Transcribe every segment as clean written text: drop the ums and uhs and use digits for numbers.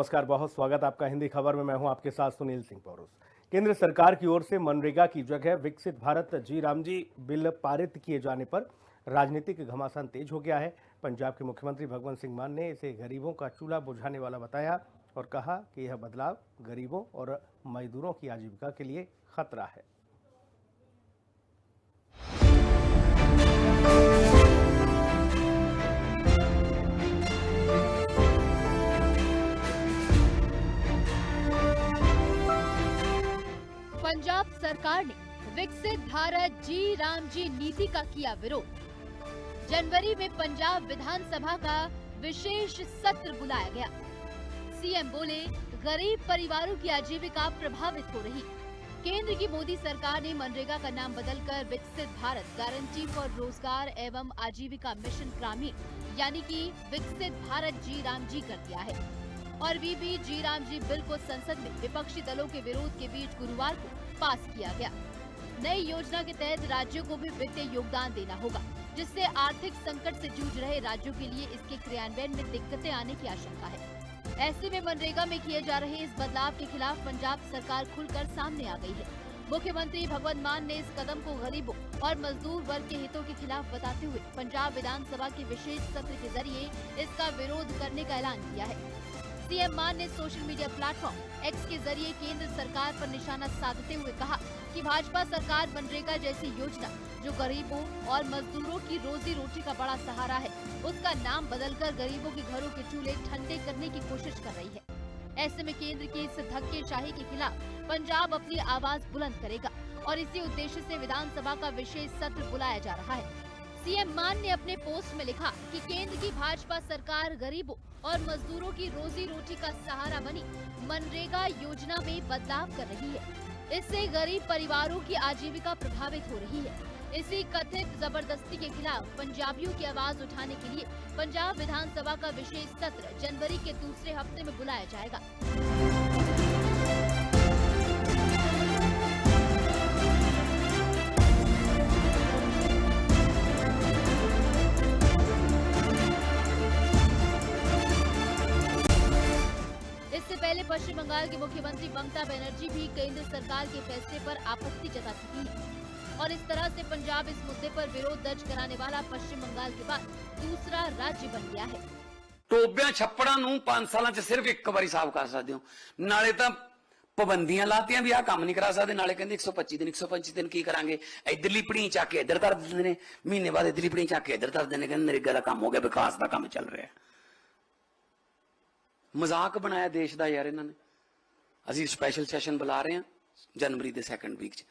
नमस्कार, बहुत स्वागत आपका हिंदी खबर में। मैं हूं आपके साथ सुनील सिंह पौरुष। केंद्र सरकार की ओर से मनरेगा की जगह विकसित भारत जी राम जी बिल पारित किए जाने पर राजनीतिक घमासान तेज हो गया है। पंजाब के मुख्यमंत्री भगवंत सिंह मान ने इसे गरीबों का चूल्हा बुझाने वाला बताया और कहा कि यह बदलाव गरीबों और मजदूरों की आजीविका के लिए खतरा है। पंजाब सरकार ने विकसित भारत जी राम जी नीति का किया विरोध। जनवरी में पंजाब विधानसभा का विशेष सत्र बुलाया गया। सीएम बोले, गरीब परिवारों की आजीविका प्रभावित हो रही। केंद्र की मोदी सरकार ने मनरेगा का नाम बदलकर विकसित भारत गारंटी फॉर रोजगार एवं आजीविका मिशन ग्रामीण यानी कि विकसित भारत जी राम जी कर दिया है। और वीबी जी राम जी बिल को संसद में विपक्षी दलों के विरोध के बीच गुरुवार को पास किया गया। नई योजना के तहत राज्यों को भी वित्तीय योगदान देना होगा, जिससे आर्थिक संकट से जूझ रहे राज्यों के लिए इसके क्रियान्वयन में दिक्कतें आने की आशंका है। ऐसे में मनरेगा में किए जा रहे इस बदलाव के खिलाफ पंजाब सरकार खुलकर सामने आ गई है। मुख्यमंत्री भगवंत मान ने इस कदम को गरीबों और मजदूर वर्ग के हितों के खिलाफ बताते हुए पंजाब विधानसभा के विशेष सत्र के जरिए इसका विरोध करने का ऐलान किया है। सीएम मान ने सोशल मीडिया प्लेटफॉर्म एक्स के जरिए केंद्र सरकार पर निशाना साधते हुए कहा कि भाजपा सरकार मनरेगा जैसी योजना जो गरीबों और मजदूरों की रोजी रोटी का बड़ा सहारा है, उसका नाम बदलकर गरीबों के घरों के चूल्हे ठंडे करने की कोशिश कर रही है। ऐसे में केंद्र की इस धक्केशाही के खिलाफ पंजाब अपनी आवाज बुलंद करेगा और इसी उद्देश्य से विधानसभा का विशेष सत्र बुलाया जा रहा है। सीएम मान ने अपने पोस्ट में लिखा कि केंद्र की भाजपा सरकार गरीबों और मजदूरों की रोजी रोटी का सहारा बनी मनरेगा योजना में बदलाव कर रही है। इससे गरीब परिवारों की आजीविका प्रभावित हो रही है। इसी कथित जबरदस्ती के खिलाफ पंजाबियों की आवाज उठाने के लिए पंजाब विधानसभा का विशेष सत्र जनवरी के दूसरे हफ्ते में बुलाया जाएगा। इससे पहले पश्चिम बंगाल के मुख्यमंत्री ममता बनर्जी भी केंद्र सरकार के फैसले पर आपत्ति जता चुकी है और इस तरह से पंजाब इस मुद्दे पर विरोध दर्ज कराने वाला पश्चिम बंगाल के बाद दूसरा राज्य बन गया है। ਟੋਬਿਆਂ ਛੱਪੜਾਂ ਨੂੰ 5 ਸਾਲਾਂ 'ਚ ਸਿਰਫ ਇੱਕ ਵਾਰੀ ਸਾਫ਼ ਕਰ ਸਕਦੇ ਹੋ। ਨਾਲੇ ਤਾਂ ਪਾਬੰਦੀਆਂ ਲਾਤੀਆਂ ਵੀ ਆਹ ਕੰਮ ਨਹੀਂ ਕਰਾ ਸਕਦੇ, ਨਾਲੇ ਕਹਿੰਦੇ 125 ਦਿਨ ਕੀ ਕਰਾਂਗੇ। ਇਧਰਲੀ ਪੜੀ ਚੱਕ ਕੇ ਇੱਧਰ ਧਰ ਦਿੰਦੇ ਨੇ, ਮਹੀਨੇ ਬਾਅਦ ਇਧਰਲੀ ਪੜੀ ਚੱਕ ਕੇ ਇੱਧਰ ਧਰ ਦਿੰਦੇ ਨੇ, ਕਹਿੰਦੇ ਨਰੇਗਾ ਦਾ ਕੰਮ ਹੋ ਗਿਆ, ਵਿਕਾਸ ਦਾ ਕੰਮ ਚੱਲ ਰਿਹਾ। ਮਜ਼ਾਕ ਬਣਾਇਆ ਦੇਸ਼ ਦਾ ਯਾਰ ਇਹਨਾਂ ਨੇ। ਅਸੀਂ ਸਪੈਸ਼ਲ ਸੈਸ਼ਨ ਬੁਲਾ ਰਹੇ ਹਾਂ ਜਨਵਰੀ ਦੇ ਸੈਕੰਡ ਵੀਕ 'ਚ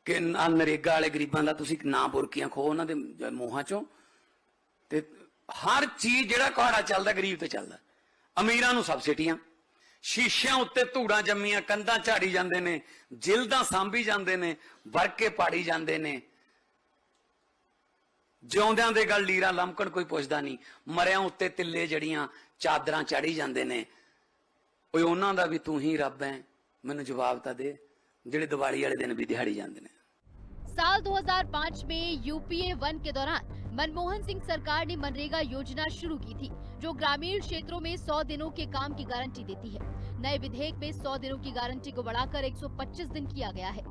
ਕਿ ਨਰੇਗਾ ਵਾਲੇ ਗਰੀਬਾਂ ਦਾ ਤੁਸੀਂ ਨਾ ਬੁਰਕੀਆਂ ਖੋ ਉਹਨਾਂ ਦੇ ਮੂੰਹਾਂ 'ਚੋਂ ਤੇ ਹਰ ਚੀਜ਼ ਜਿਹੜਾ ਕਹਾੜਾ ਚੱਲਦਾ ਗਰੀਬ ਤੇ ਚੱਲਦਾ। ਅਮੀਰਾਂ ਨੂੰ ਸਬਸਿਡੀਆਂ, ਸ਼ੀਸ਼ਿਆਂ ਉੱਤੇ ਧੂੜਾਂ ਜੰਮੀਆਂ, ਕੰਧਾਂ ਝਾੜੀ ਜਾਂਦੇ ਨੇ, ਜਿਲਦਾਂ ਸਾਂਭੀ ਜਾਂਦੇ ਨੇ, ਵਰਕੇ ਪਾੜੀ ਜਾਂਦੇ ਨੇ। ਜਿਉਂਦਿਆਂ ਦੇ ਗੱਲ ਲੀਰਾਂ ਲਮਕਣ ਕੋਈ ਪੁੱਛਦਾ ਨਹੀਂ, ਮਰਿਆਂ ਉੱਤੇ ਤਿੱਲੇ ਜੜੀਆਂ ਚਾਦਰਾਂ ਚੜੀ ਜਾਂਦੇ ਨੇ। ਓਏ ਉਹਨਾਂ ਦਾ ਵੀ ਤੂੰ ਹੀ ਰੱਬ ਹੈ, ਮੈਨੂੰ ਜਵਾਬ ਤਾਂ ਦੇ ਜਿਹੜੇ ਦੀਵਾਲੀ ਵਾਲੇ ਦਿਨ ਵੀ ਦਿਹਾੜੀ ਜਾਂਦੇ ਨੇ। साल 2005 में यूपीए 1 के दौरान मनमोहन सिंह सरकार ने मनरेगा योजना शुरू की थी, जो ग्रामीण क्षेत्रों में 100 दिनों के काम की गारंटी देती है। नए विधेयक में 100 दिनों की गारंटी को बढ़ाकर 125 दिन किया गया है।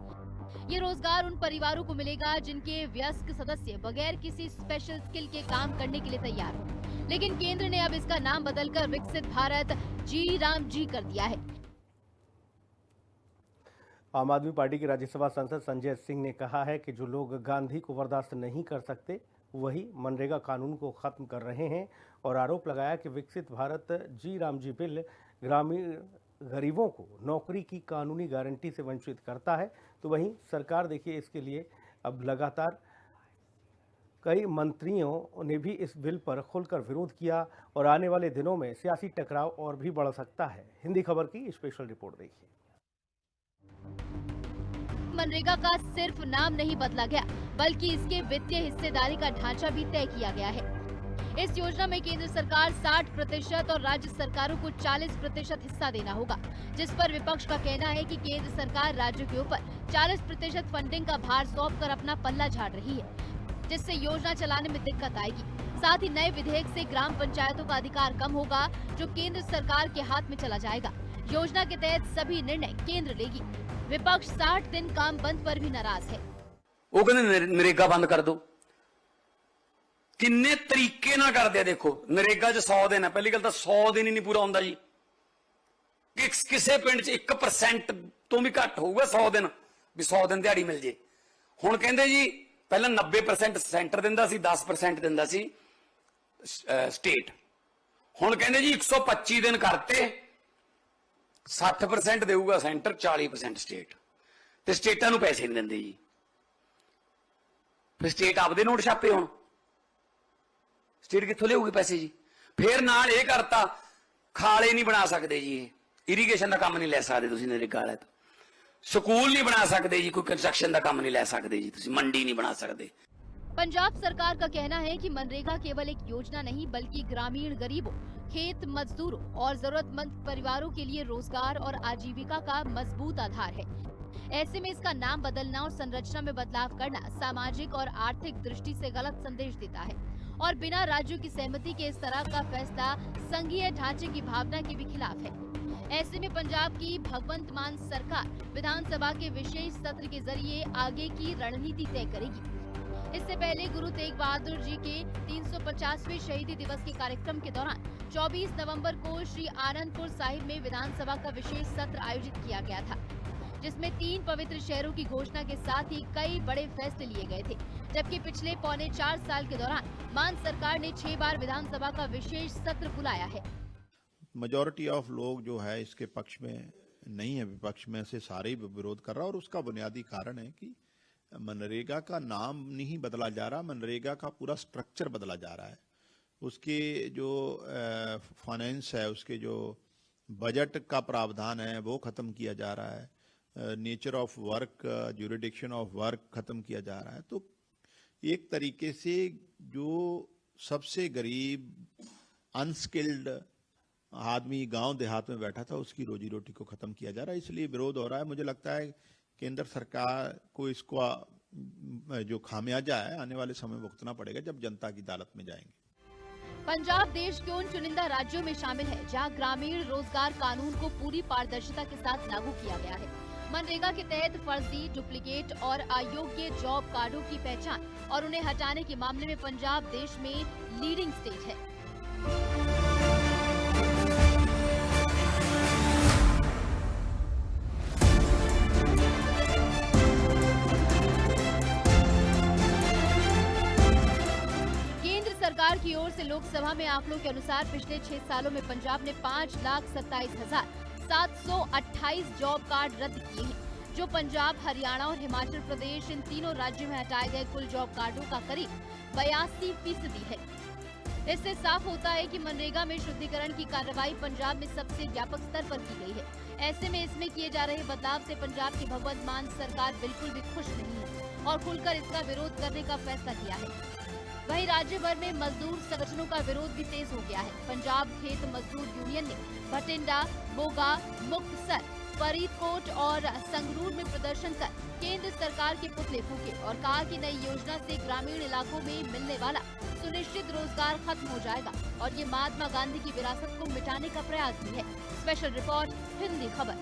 ये रोजगार उन परिवारों को मिलेगा जिनके वयस्क सदस्य बगैर किसी स्पेशल स्किल के काम करने के लिए तैयार हो। लेकिन केंद्र ने अब इसका नाम बदलकर विकसित भारत जी राम जी कर दिया है। आम आदमी पार्टी के राज्यसभा सांसद संजय सिंह ने कहा है कि जो लोग गांधी को बर्दाश्त नहीं कर सकते वही मनरेगा कानून को खत्म कर रहे हैं और आरोप लगाया कि विकसित भारत जी राम जी बिल ग्रामीण गरीबों को नौकरी की कानूनी गारंटी से वंचित करता है। तो वहीं सरकार देखिए इसके लिए अब लगातार कई मंत्रियों ने भी इस बिल पर खुलकर विरोध किया और आने वाले दिनों में सियासी टकराव और भी बढ़ सकता है। हिंदी खबर की स्पेशल रिपोर्ट देखिए। मनरेगा का सिर्फ नाम नहीं बदला गया, बल्कि इसके वित्तीय हिस्सेदारी का ढांचा भी तय किया गया है। इस योजना में केंद्र सरकार 60% और राज्य सरकारों को 40% हिस्सा देना होगा, जिस पर विपक्ष का कहना है कि केंद्र सरकार राज्यों के ऊपर 40% फंडिंग का भार सौंपकर अपना पल्ला झाड़ रही है। जिससे योजना चलाने में दिक्कत आएगी। साथ ही नए विधेयक से ग्राम पंचायतों का अधिकार कम होगा, जो केंद्र सरकार के हाथ में चला जाएगा। योजना के तहत सभी निर्णय केंद्र लेगी। विपक्ष 60 दिन काम बंद पर भी नाराज है। वो कहते नरेगा बंद कर दो, किन्ने तरीके ना कर दिया। देखो नरेगा च 100 दिन है, पहली गल तो 100 दिन ही नहीं पूरा होंदा जी। किसी पिंड च 1% तो भी घट होगा 100 दिन, भी 100 दिन दिहाड़ी मिल जे। हुण कहंदे जी पहला 90% सेंटर दिंदा सी, 10% दिंदा सी स्टेट। हुण कहंदे जी 125 दिन करते, 60% देऊगा सेंटर, 40% स्टेट, ते स्टेटां नूं पैसे नहीं दिंदे जी। फिर स्टेट आपदे नोट छापे हुण, स्टेट कित्थों लियाऊगी पैसे जी। फिर नाल ये करता, खाले नहीं बना सकते जी, इरीगेशन का काम नहीं लै सकते तुसीं नरेगा वाले तो, स्कूल नहीं बना सकते जी, कोई कंस्ट्रक्शन का काम नहीं लै सकते जी, तुसीं मंडी नहीं बना सकते। पंजाब सरकार का कहना है कि मनरेगा केवल एक योजना नहीं, बल्कि ग्रामीण गरीबों, खेत मजदूरों और जरूरतमंद परिवारों के लिए रोजगार और आजीविका का मजबूत आधार है। ऐसे में इसका नाम बदलना और संरचना में बदलाव करना सामाजिक और आर्थिक दृष्टि से गलत संदेश देता है और बिना राज्यों की सहमति के इस तरह का फैसला संघीय ढांचे की भावना के भी खिलाफ है। ऐसे में पंजाब की भगवंत मान सरकार विधानसभा के विशेष सत्र के जरिए आगे की रणनीति तय करेगी। इससे पहले गुरु तेग बहादुर जी के 350वें शहीदी दिवस के कार्यक्रम के दौरान 24 नवंबर को श्री आनंदपुर साहिब में विधानसभा का विशेष सत्र आयोजित किया गया था, जिसमें 3 पवित्र शहरों की घोषणा के साथ ही कई बड़े फैसले लिए गए थे। जबकि पिछले 4.25 साल के दौरान मान सरकार ने 6 बार विधानसभा का विशेष सत्र बुलाया है। मेजॉरिटी ऑफ लोग जो है इसके पक्ष में नहीं है, विपक्ष में से सारे ही विरोध कर रहा, और उसका बुनियादी कारण है कि मनरेगा का नाम नहीं बदला जा रहा, मनरेगा का पूरा स्ट्रक्चर बदला जा रहा है। उसके जो फाइनेंस है, उसके जो बजट का प्रावधान है वो खत्म किया जा रहा है, nature of work, jurisdiction of work खत्म किया जा रहा है। तो एक तरीके से जो सबसे गरीब अनस्किल्ड आदमी गांव देहात में बैठा था उसकी रोजी रोटी को खत्म किया जा रहा है, इसलिए विरोध हो रहा है। मुझे लगता है केंद्र सरकार को इसको जो खामियाजा है आने वाले समय में भुगतना पड़ेगा जब जनता की अदालत में जाएंगे। पंजाब देश के उन चुनिंदा राज्यों में शामिल है जहां ग्रामीण रोजगार कानून को पूरी पारदर्शिता के साथ लागू किया गया है। मनरेगा के तहत फर्जी, डुप्लीकेट और अयोग्य जॉब कार्डों की पहचान और उन्हें हटाने के मामले में पंजाब देश में लीडिंग स्टेट है। सरकार की ओर से लोकसभा में आंकड़ों के अनुसार पिछले 6 सालों में पंजाब ने 5,27,728 जॉब कार्ड रद्द किए हैं, जो पंजाब, हरियाणा और हिमाचल प्रदेश इन तीनों राज्यों में हटाए गए कुल जॉब कार्डों का करीब 82% है। इससे साफ होता है कि मनरेगा में शुद्धिकरण की कार्रवाई पंजाब में सबसे व्यापक स्तर पर की गई है। ऐसे में इसमें किए जा रहे बदलाव से पंजाब की भगवंत मान सरकार बिल्कुल भी खुश नहीं है और खुलकर इसका विरोध करने का फैसला किया है। वहीं राज्य भर में मजदूर संगठनों का विरोध भी तेज हो गया है। पंजाब खेत मजदूर यूनियन ने भटिंडा, मोगा, मुक्तसर, फरीदकोट और संगरूर में प्रदर्शन कर केंद्र सरकार के पुतले फूके और कहा कि नई योजना से ग्रामीण इलाकों में मिलने वाला सुनिश्चित रोजगार खत्म हो जाएगा और ये महात्मा गांधी की विरासत को मिटाने का प्रयास भी है। स्पेशल रिपोर्ट, हिंदी खबर।